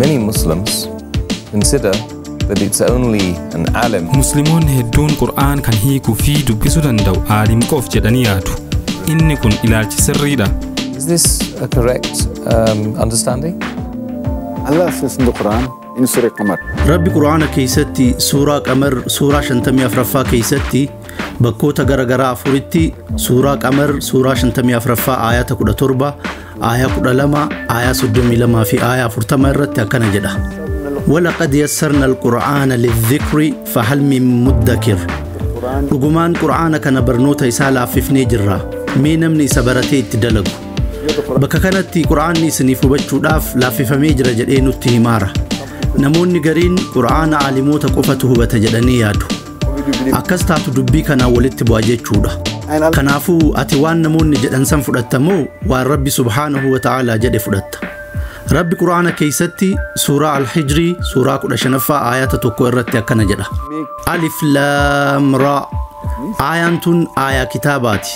Many Muslims consider that it's only an alim. Muslimun hedduun Qur'aan kan hiikuu fi dubbisuu danda'u aalim qof jedhanii yaadu. Inni kun ilaalchi sirriidha. Is this a correct understanding? Allah says in the Quran in Surah Qamar. Rabbi Qur'aana keessatti suuraa Qamar suuraa 54ffaa keessatti bakkoota garagaraa afuritti suuraa Qamar suuraa 54ffaa aayata 17 aaya 12 aaya 32 fi aaya 40 irratti akkana jedha. ولقد يسرنا القرآن للذكر فهل من مدكر رغمان قرآن كان برنوتا يسالا فيفني جرا مينمني سبرتي تدلق بكا كانت قرآن نسنيفو بچو داف لا فيفمي جرا جدين التهمارة نمون نقرين قرآن عالموتا قفته بتجدني يادو أكستاتو دبي كان ولدت بواجه چودا كنافو أتوان نمون نجدن سنفدتمو والرب سبحانه وتعالى جد فدت رب قرآن كيستي سورة الحجري سورة كل شنفة آيات تكورت يكنا جدا ألف لام را آياتون آية كتاباتي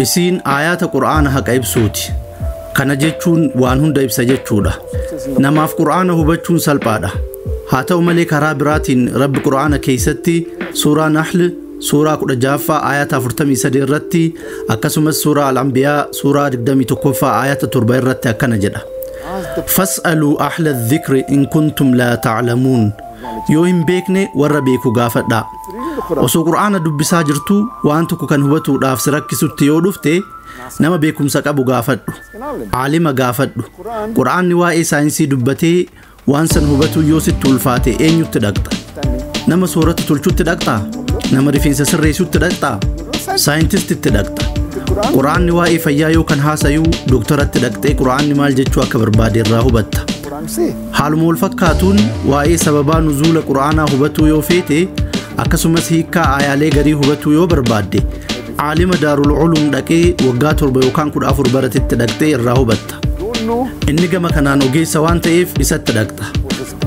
إسين آيات قرآن حق إبسوتي كنا جتشون وانهن دا إبسجتشودا نماف قرآن هو بچون سلبادا هاتو ملك رابراتين رب قرآن كيستي سورة نحل سورة كل جافة آيات فرتمي سديرتي أكسم سورة الأنبياء سورة دمي تكوفة آيات تربيرتي يكنا جدا فاسألوا أهل الذكر إن كنتم لا تعلمون يوهم بيكني وربيكو غافت دا وسو قرآن دبسا جرتو وانتو كان هبتو داف سركسو تيو دفته نما بيكم سكابو غافت عالم غافت قرآن نوائي ساينسي دبتي وانسان هبتو يوسي تولفاتي اين يتدقتا نما سورة تلچو تدقتا نما رفين سسر ريسو تدقتا ساينتست تدقتا قرآن نوائي فيايو كان هاسيو دكتورة تدقتي قرآن نمال جتشو أكبر بادي الراهو بتا حال مول فكاتون وائي سببا نزول قرآن هبتو يو فيتي أكسو مسيكا آيالي غري هبتو يو بربادي عالم دار العلوم دكي وقاتر بيوكان كود أفر برت تدقتي الراهو بتا إنيقا مكانان وغي سوان تيف إسا تدقتا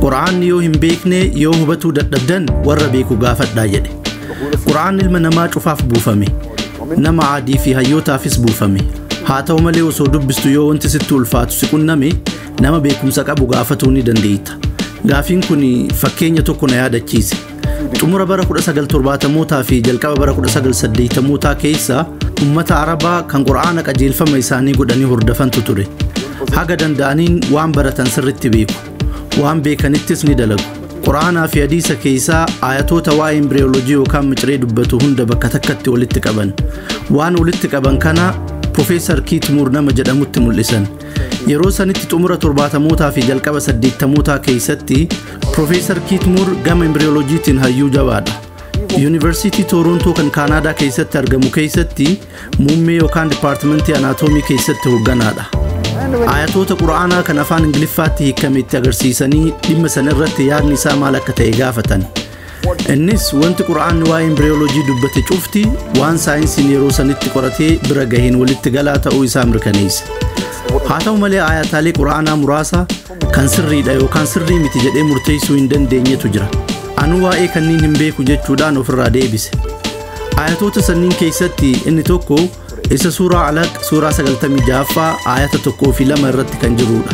قرآن يو هم بيكني يو هبتو ددن وربيكو غافت دايدي قرآن المنما شفاف بوفمي نما عادي في هيوتا فيس بوفمي هاتو ملي وسو دبستو يو انت ستو الفاتو سيكون نمي نما بيكم سكابو غافتوني دنديتا غافين كوني فكينيا توكونا يادا تشيسي تمورا برا كودا ساقل ترباتا موتا في جلقابا برا كودا ساقل سديتا موتا كيسا أمتا عربا كان قرآنك أجيل فما يساني قداني هردفان تطوري حاقا دندانين وان برا تنسرت بيكو وان بيكا نتسني دلقو قرآن في حديث كيسا آياتو تواي امبريولوجي وكان مجري دبتو هند بكتكت ولتكبن وان ولتكبن كان بروفيسور كيت مور نما جدمت ملسن يروسا نتي تمرة ترباتا موتا في جلقبة سديت تموتا كيستي بروفيسور كيت مور قام امبريولوجي تنهيو جوادا يونيفرسيتي تورونتو كان كندا كيست ترجمو كيستي مومي وكان ديبارتمنتي اناتومي كيست وغنادا آياتو قرآن كان أفان إنجليفاتي كميت أغرسيساني لما سنرت يار نساء مالك تيغافة النس وانت قرآن نواي امبريولوجي دبتي شوفتي وان ساينسي نيروسا نتقرتي برقهين ولتقالاتا او إسا أمريكانيس هاتو ملي آياتالي قرآن مراسا كان سري دايو كان سري متجدي مرتيسو اندن دينية تجرى أنوا اي كنين همبيكو جتشودان وفرا ديبس آياتو تسنين كيستي اني توكو إسا سورة علق سورة سقلتمي جافة آيات تقو في لما الرد كان جرورة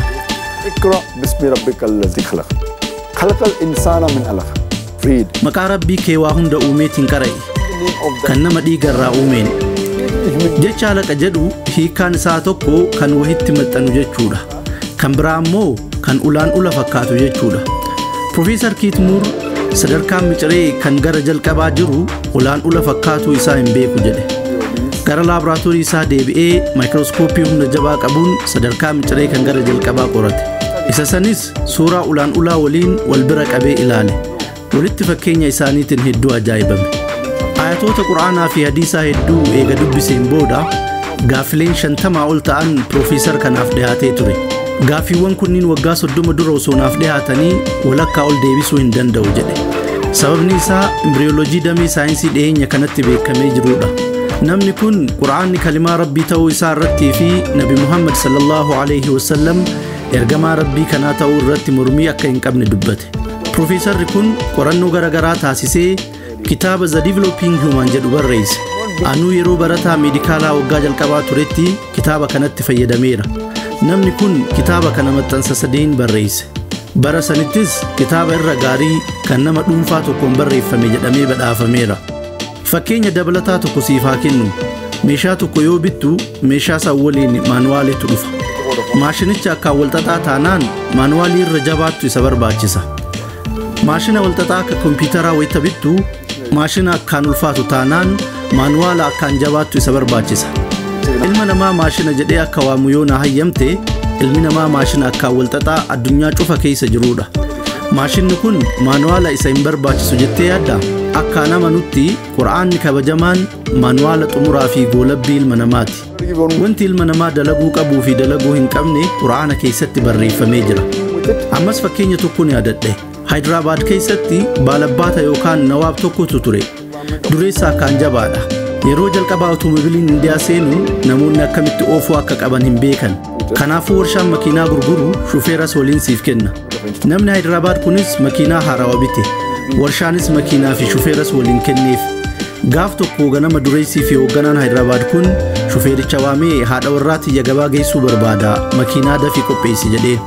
اقرأ باسم ربك الذي خلق خلق الإنسان من علق read مكا ربي كيواهن دا أومي تنكرأي كان نما ديگر را أومين جيش علق أجدو هي كان ساتوكو كان وحيد تمتنو جيشورة كان برامو كان أولان أولا فكاتو جيشورة بروفيسور كيت مور صدر كام مجري كان غرجل كبا جرو أولان أولا فكاتو إسا امبيكو جده gara laboratorii isaa deebi'ee maayikirooskooppii humna jabaa qabuun sadarkaa miciree kan gara jalqabaa qorate isa sanis suuraa ulaan ulaa waliin wal bira qabee ilaale walitti fakkeenya isaaniitiin hedduu ajaa'ibame ayatoota quraanaa fi hadiisaa hedduu eega dubbiseen booda gaafileen 50 ol ta'an piroofeesar kanaaf dhiyaatee ture gaafiiwwan kunniin waggaa 30 dura osoo naaf dhiyaatanii walakkaa ol deebisuu hin danda'u jedhe sababni isaa imbriyooloojii damee saayinsii dhiyeenya kanatti beekamee jiruudha نمني كن قرآن كلمة ربي تو إسار رتي في نبي محمد صلى الله عليه وسلم إرجما ربي كنا تو رتي مرمية كإنك ابن دبته بروفيسور كن قرآن نوغرا غرات هاسيسي كتاب The Developing Human جدول رئيس أنو يرو برتا ميديكالا وجاجل كبا ترتي كتابة كانت تفيد ميرا نمني كن كتابة كنا متنسى سدين بالرئيس bara sanittis kitaaba irra gaarii kan nama dhuunfaa tokkoon barreeffame jedhamee badhaafameera. Fakkeenya dabalataa tokko siif haa kennu. Meeshaa tokko yoo bittu meeshaa isaa waliin maanuwaaliitu dhufa. Maashinicha akkaan walxaxaa taanaan maanuwaalii irra jabaattu isa barbaachisa. Maashina walxaxaa akka kompiitaraa wayita bittu maashina akkaan ulfaatu taanaan maanuwaala akkaan jabaattu isa barbaachisa. Ilma namaa maashina jedhee akka waamu yoo na hayyamte ilmi namaa maashina akkaan walxaxaa addunyaa cufa keessa jirudha. Maashinni kun maanuwaala isa hin barbaachisu jettee yaadda? Akka nama nutti Qur'aanni kabajamaan maanuwaala xumuraa fi goolabbii ilma namaati. Wanti ilma namaa dalaguu qabuu fi dalaguu hin qabne Qur'aana keessatti barreeffamee jira. Ammas fakkeenya tokko ni yaadadhe. Hyderabad keessatti baalabbaata yookaan nawaab tokkotu ture. Dureessa akkaan jabaadha. Yeroo jalqabaa awutomobiliin Indiyaa seenu namoonni akkamitti oofuu akka qaban hin beekan. Kanaafuu warshaan makiinaa gurguru shufeeras waliin siif kenna. Namni Hyderabad kunis makiinaa haarawaa bite. Warshaanis makiinaa fi shufeeras waliin kenneef. Gaaf tokko ganama dureessii fi hoogganaan Hyderabad kun shufeericha waamee haadha warraatti gabaa geessuu barbaada makiinaa dafii qopheessi jedheen.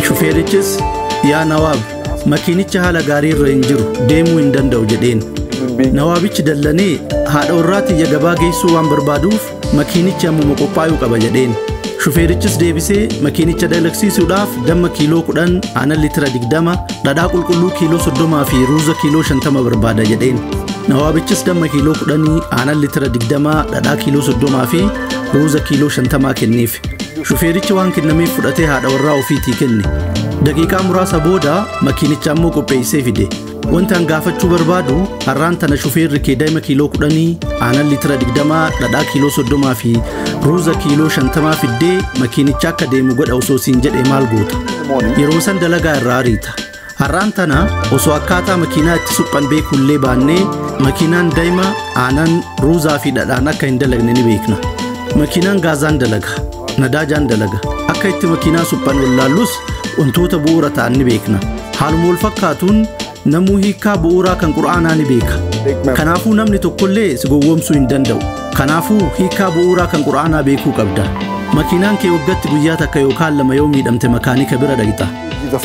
Shufeerichis yaa Nawaab makiinicha haala gaarii irra hin jiru deemuu hin danda'u jedheen. Nawaabichi dallanee haadha warraatti gabaa geessuu waan barbaaduuf makiinichi ammuma qophaa'uu qaba jedheen. Shufeerichis deebisee makiinicha dalagsiisuudhaaf damma kiiloo 10, aanan litira 20, dhadhaa qulqulluu kiiloo 30 fi ruuza kiiloo 50 barbaada jedheen. Nawaabichis damma kiiloo 10, aanan litira 20, dhadhaa kiiloo 30 fi ruuza kiiloo 50 kenneef. Shufeerichi waan kennameef fudhatee haadha warraa ofiitii kenne. Daqiiqaa muraasa booda makiinicha ammoo qopheessee fide. Wanti an gaafachuu barbaadu har'aan tana shufeerri kee daa'ima kiiloo 10, aanan litira 20, dhadhaa kiiloo 30 fi ruuza kiiloo 50 fiddee makiinicha akka deemu godha osoo siin jedhee maal goota? Yeroo san dalagaa irraa ariita. Har'aan tana osoo akkaataa makiinaa itti suphan beekullee baannee makiinaan daa'ima aanan ruuzaa fi dhadhaan akka hin dalagne ni beekna. Makiinaan gaazaan dalaga, nadaajaan dalaga. Akka itti makiinaa suphan wallaallus wantoota bu'uura ta'an ni beekna. Haaluma wal fakkaatuun namuu hiikaa bu'uuraa kan Qur'aanaa ni beeka. Kanaafuu namni tokkollee si gowwoomsuu hin danda'u. Kanaafuu hiikaa bu'uuraa kan Qur'aanaa beekuu qabda. Makiinaan kee waggaatti guyyaa takka yookaan lama yoo miidhamte makaanika bira dhaqxa.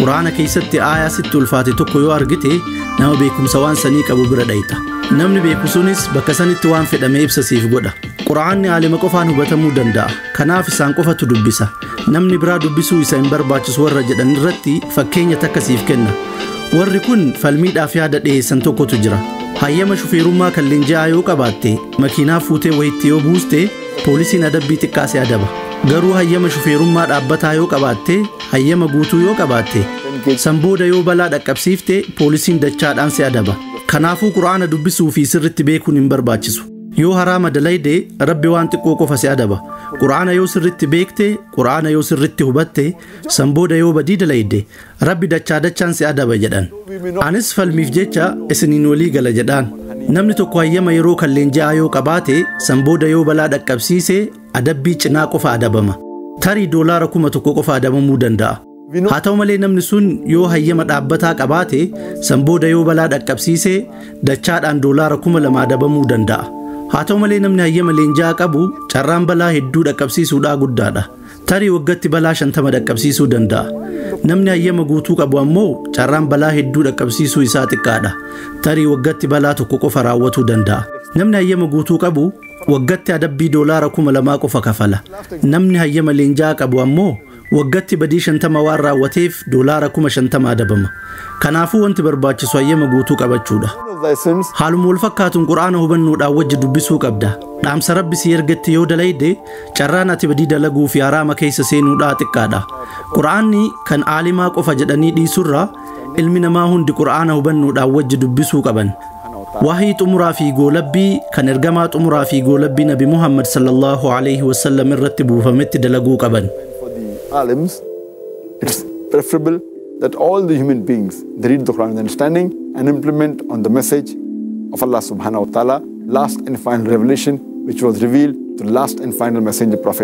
Qur'aana keessatti aayaa sitti ulfaate tokko yoo argite nama beekumsa waan sanii qabu bira dhaqxa. Namni beeku sunis bakka sanitti waan fedhame ibsa siif godha. Qur'aanni aalima qofaan hubatamuu danda'a. Kanaaf isaan qofatu dubbisa. Namni biraa dubbisuu isa hin barbaachisu warra jedhan irratti fakkeenya takka siif kenna. Warri kun falmiidhaaf yaada dhiyeessan tokkotu jira. Hayyama shufeerummaa kan leenji'aa yoo qabaatte makiinaa fuutee wayitti yoo buuste poolisiin adabbii xiqqaasee adaba. Garuu hayyama shufeerummaa dhaabbataa yoo qabaatte hayyama guutuu yoo qabaatte san booda yoo balaa dhaqqabsiifte poolisiin dachaadhaan si adaba. Kanaafuu Qur'aana dubbisuu fi sirritti beekuun hin barbaachisu. Yoo haraama dalayde Rabbi waan xiqqoo qofa si adaba. Qur'aana yoo sirritti beekte, Qur'aana yoo sirritti hubatte, san booda yoo badii dalayde Rabbi dachaan si adaba jedhan. Anis falmiif jecha isiniin walii gala jedhaan. Namni tokko hayyama yeroo kan leenji'aa yoo qabaate, san booda yoo balaa dhaqqabsiise adabbii cinaa qofa adabama. Tarii $1,000 qofa adabamuu danda'a. Haa ta'u malee namni sun yoo hayyama dhaabbataa qabaate, san booda yoo balaa dhaqqabsiise dachaadhaan $2,000 adabamuu danda'a. Haa ta'u malee namni hayyama leenji'aa qabu carraan balaa hedduu dhaqqabsiisuudhaa guddaadha. Tarii waggaatti balaa 50 dhaqqabsiisuu danda'a. Namni hayyama guutuu qabu ammoo carraan balaa hedduu dhaqqabsiisuu isaa xiqqaadha. Tarii waggaatti balaa tokko qofa raawwatuu danda'a. Namni hayyama guutuu qabu waggaatti adabbii $2,000 qofa kafala. Namni hayyama leenji'aa qabu ammoo waggaatti badii 50 waan raawwateef $50,000 adabama. Kanaafuu wanti barbaachisu hayyama guutuu qabachuudha. Haaluma wal fakkaatuun Qur'aana hubannuudhaan wajji dubbisuu qabda. Dhaamsa Rabbi si ergatti yoo dalayde carraan ati badii dalaguu fi haraama keessa seenuudhaa xiqqaadha. Qur'aanni kan aalimaa qofa jedhanii dhiisurra ilmi namaa hundi Qur'aana hubannuudhaan wajji dubbisuu qaban. Wahii xumuraa fi goolabbii kan ergamaa xumuraa fi goolabbii Nabi Muhammad sallallahu alaihi wasallam irratti buufametti dalaguu qaban. Alims, it's preferable that all the human beings they read the Quran with understanding and implement on the message of Allah subhanahu wa ta'ala, last and final revelation which was revealed to the last and final messenger prophet